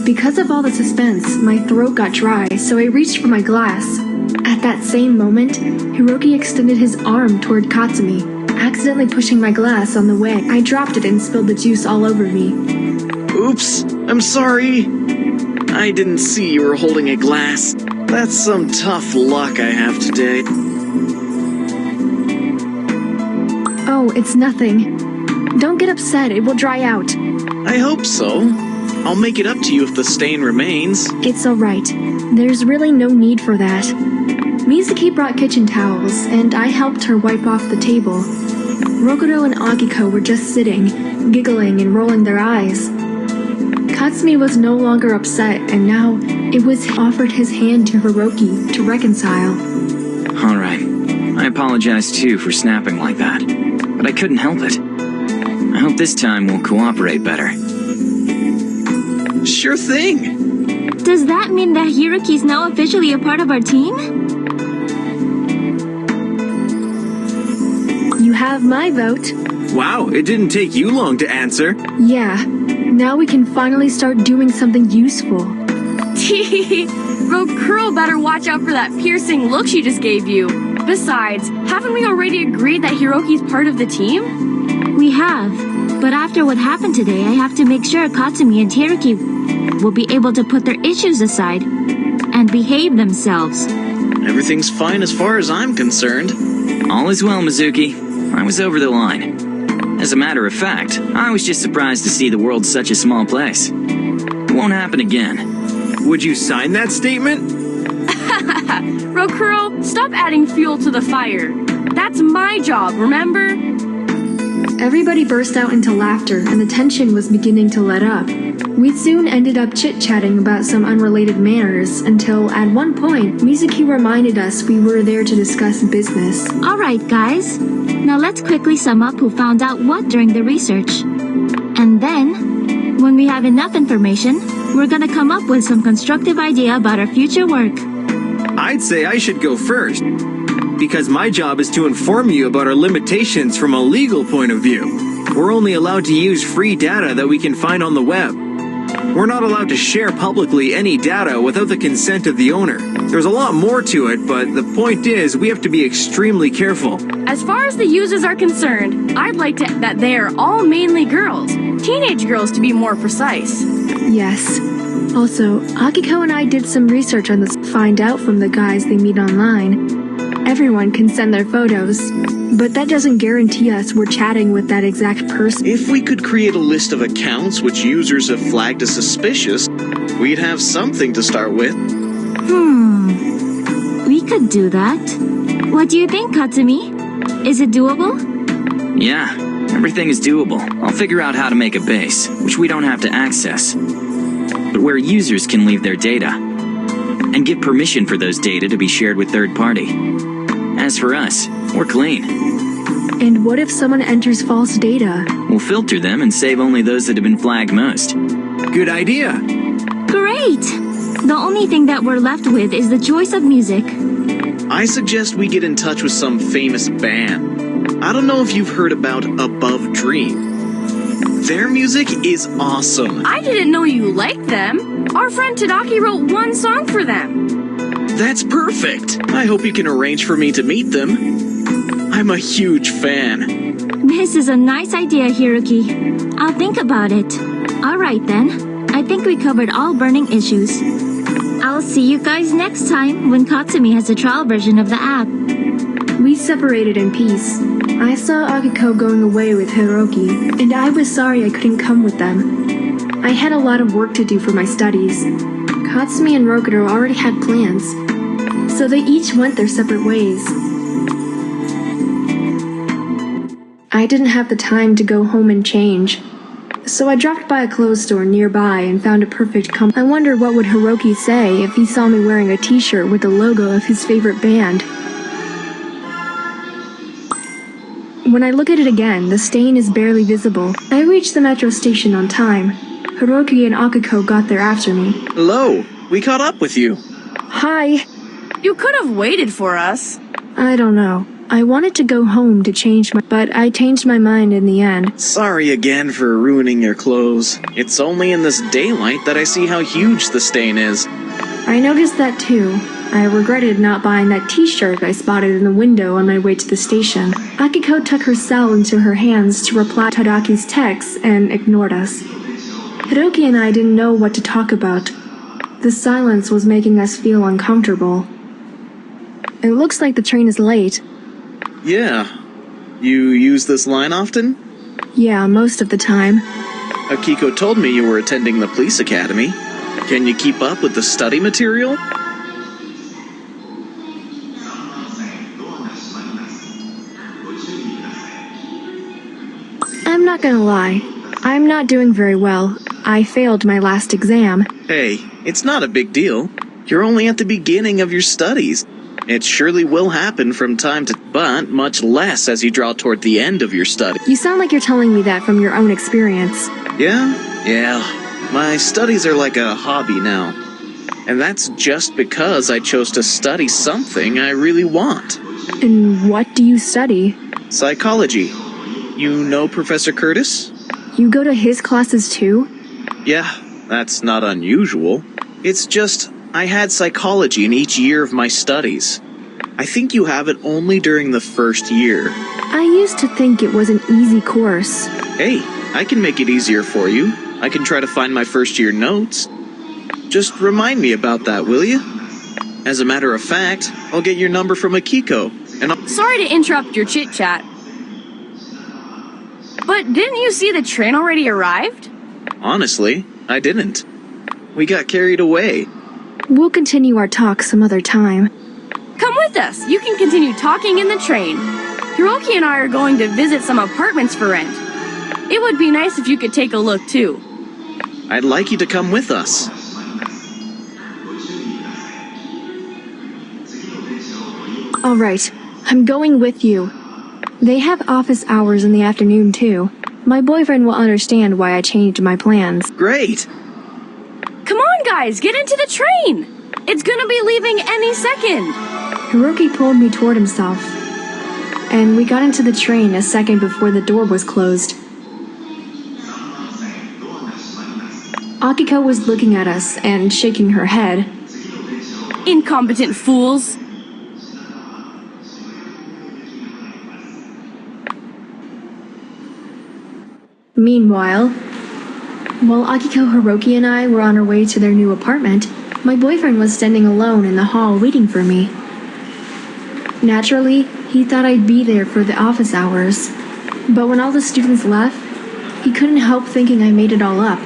Because of all the suspense, my throat got dry, so I reached for my glass. At that same moment, Hiroki extended his arm toward Katsumi, accidentally pushing my glass on the way. I dropped it and spilled the juice all over me. Oops, I'm sorry. I didn't see you were holding a glass. That's some tough luck I have today. Oh, it's nothing. Don't get upset, it will dry out. I hope so. I'll make it up to you if the stain remains. It's alright. There's really no need for that. Mizuki brought kitchen towels, and I helped her wipe off the table. Rokudo and Akiko were just sitting, giggling and rolling their eyes. Katsumi was no longer upset, and now it was offered his hand to Hiroki to reconcile. Alright. I apologize too for snapping like that, but I couldn't help it. I hope this time we'll cooperate better. Sure thing. Does that mean that Hiroki's now officially a part of our team? You have my vote. Wow, it didn't take you long to answer. Yeah, now we can finally start doing something useful. Rokuro better watch out for that piercing look she just gave you. Besides, haven't we already agreed that Hiroki's part of the team? We have, but after what happened today, I have to make sure Katsumi and Hiroki will be able to put their issues aside and behave themselves. Everything's fine as far as I'm concerned. All is well, Mizuki. I was over the line. As a matter of fact, I was just surprised to see the world such a small place. It won't happen again. Would you sign that statement? Rokuro, stop adding fuel to the fire. That's my job, remember? Everybody burst out into laughter, and the tension was beginning to let up. We soon ended up chit-chatting about some unrelated matters, until at one point, Mizuki reminded us we were there to discuss business. Alright guys, now let's quickly sum up who found out what during the research. And then, when we have enough information, we're gonna come up with some constructive idea about our future work. I'd say I should go first, because my job is to inform you about our limitations from a legal point of view. We're only allowed to use free data that we can find on the web. We're not allowed to share publicly any data without the consent of the owner. There's a lot more to it, but the point is we have to be extremely careful. As far as the users are concerned, I'd like to that they are all mainly girls. Teenage girls, to be more precise. Yes. Also, Akiko and I did some research on this. Find out from the guys they meet online. Everyone can send their photos, but that doesn't guarantee us we're chatting with that exact person. If we could create a list of accounts which users have flagged as suspicious, we'd have something to start with. We could do that. What do you think, Katsumi? Is it doable? Yeah, everything is doable. I'll figure out how to make a base, which we don't have to access, but where users can leave their data, and give permission for those data to be shared with third party. As for us, we're clean. And what if someone enters false data? We'll filter them and save only those that have been flagged most. Good idea. Great! The only thing that we're left with is the choice of music. I suggest we get in touch with some famous band. I don't know if you've heard about Above Dream. Their music is awesome. I didn't know you liked them. Our friend Tadaki wrote one song for them. That's perfect. I hope you can arrange for me to meet them. I'm a huge fan. This is a nice idea, Hiroki. I'll think about it. Alright then. I think we covered all burning issues. I'll see you guys next time when Katsumi has a trial version of the app. We separated in peace. I saw Akiko going away with Hiroki, and I was sorry I couldn't come with them. I had a lot of work to do for my studies. Katsumi and Rokudo already had plans, so they each went their separate ways. I didn't have the time to go home and change, so I dropped by a clothes store nearby and found a perfect I wonder what would Hiroki say if he saw me wearing a t-shirt with the logo of his favorite band. When I look at it again, the stain is barely visible. I reached the metro station on time. Hiroki and Akiko got there after me. Hello, we caught up with you. Hi. You could have waited for us. I don't know. I wanted to go home to but I changed my mind in the end. Sorry again for ruining your clothes. It's only in this daylight that I see how huge the stain is. I noticed that too. I regretted not buying that t-shirt I spotted in the window on my way to the station. Akiko took her cell into her hands to reply to Tadaki's text and ignored us. Hiroki and I didn't know what to talk about. The silence was making us feel uncomfortable. It looks like the train is late. Yeah. You use this line often? Yeah, most of the time. Akiko told me you were attending the police academy. Can you keep up with the study material? I'm not gonna lie. I'm not doing very well. I failed my last exam. Hey, it's not a big deal. You're only at the beginning of your studies. It surely will happen from time to but much less as you draw toward the end of your study. You sound like you're telling me that from your own experience. Yeah. My studies are like a hobby now. And that's just because I chose to study something I really want. And what do you study? Psychology. You know Professor Curtis? You go to his classes too? Yeah, that's not unusual. It's just, I had psychology in each year of my studies. I think you have it only during the first year. I used to think it was an easy course. Hey, I can make it easier for you. I can try to find my first year notes. Just remind me about that, will you? As a matter of fact, I'll get your number from Akiko, and I'll... Sorry to interrupt your chit-chat. But didn't you see the train already arrived? Honestly, I didn't. We got carried away. We'll continue our talk some other time. Come with us. You can continue talking in the train. Hiroki and I are going to visit some apartments for rent. It would be nice if you could take a look too. I'd like you to come with us. All right, I'm going with you. They have office hours in the afternoon too. My boyfriend will understand why I changed my plans. Great! Come on, guys, get into the train! It's gonna be leaving any second! Hiroki pulled me toward himself, and we got into the train a second before the door was closed. Akiko was looking at us and shaking her head. Incompetent fools! Meanwhile, while Akiko, Hiroki, and I were on our way to their new apartment, my boyfriend was standing alone in the hall waiting for me. Naturally, he thought I'd be there for the office hours, but when all the students left, he couldn't help thinking I made it all up.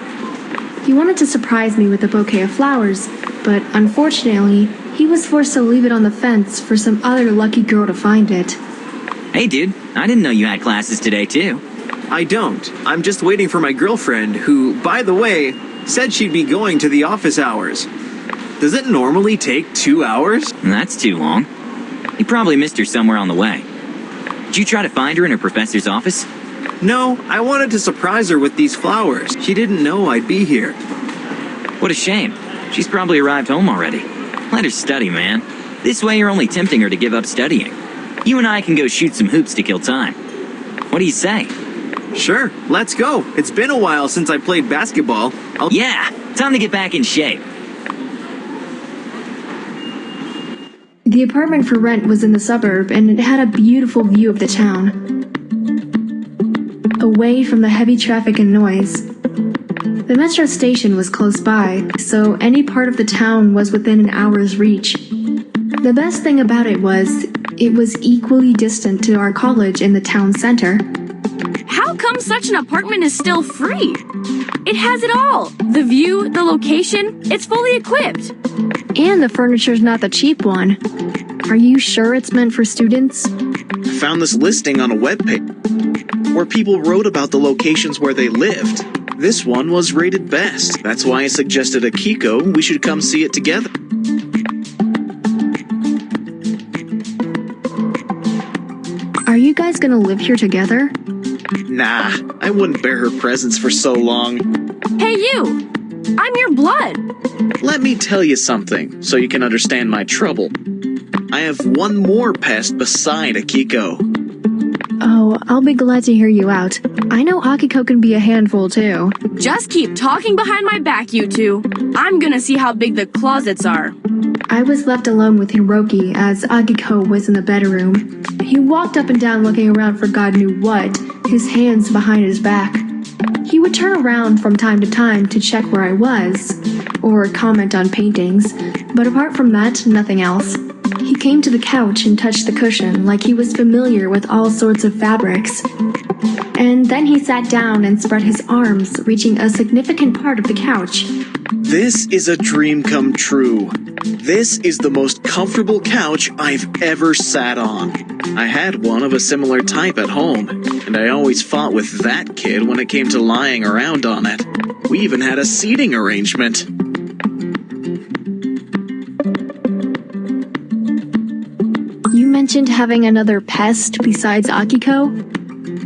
He wanted to surprise me with a bouquet of flowers, but unfortunately, he was forced to leave it on the fence for some other lucky girl to find it. Hey dude, I didn't know you had classes today too. I don't. I'm just waiting for my girlfriend, who, by the way, said she'd be going to the office hours. Does it normally take 2 hours? That's too long. You probably missed her somewhere on the way. Did you try to find her in her professor's office? No, I wanted to surprise her with these flowers. She didn't know I'd be here. What a shame. She's probably arrived home already. Let her study, man. This way you're only tempting her to give up studying. You and I can go shoot some hoops to kill time. What do you say? Sure, let's go. It's been a while since I played basketball. Yeah, time to get back in shape. The apartment for rent was in the suburb, and it had a beautiful view of the town, away from the heavy traffic and noise. The metro station was close by, so any part of the town was within an hour's reach. The best thing about it was equally distant to our college in the town center. How come such an apartment is still free? It has it all. The view, the location, it's fully equipped. And the furniture's not the cheap one. Are you sure it's meant for students? I found this listing on a webpage where people wrote about the locations where they lived. This one was rated best. That's why I suggested Akiko we should come see it together. Are you guys gonna live here together? Nah, I wouldn't bear her presence for so long. Hey you! I'm your blood! Let me tell you something, so you can understand my trouble. I have one more pest beside Akiko. Oh, I'll be glad to hear you out. I know Akiko can be a handful too. Just keep talking behind my back, you two. I'm gonna see how big the closets are. I was left alone with Hiroki as Akiko was in the bedroom. He walked up and down looking around for God knew what, his hands behind his back. He would turn around from time to time to check where I was, or comment on paintings, but apart from that, nothing else. He came to the couch and touched the cushion like he was familiar with all sorts of fabrics. And then he sat down and spread his arms, reaching a significant part of the couch. This is a dream come true. This is the most comfortable couch I've ever sat on. I had one of a similar type at home, and I always fought with that kid when it came to lying around on it. We even had a seating arrangement. You mentioned having another pest besides Akiko?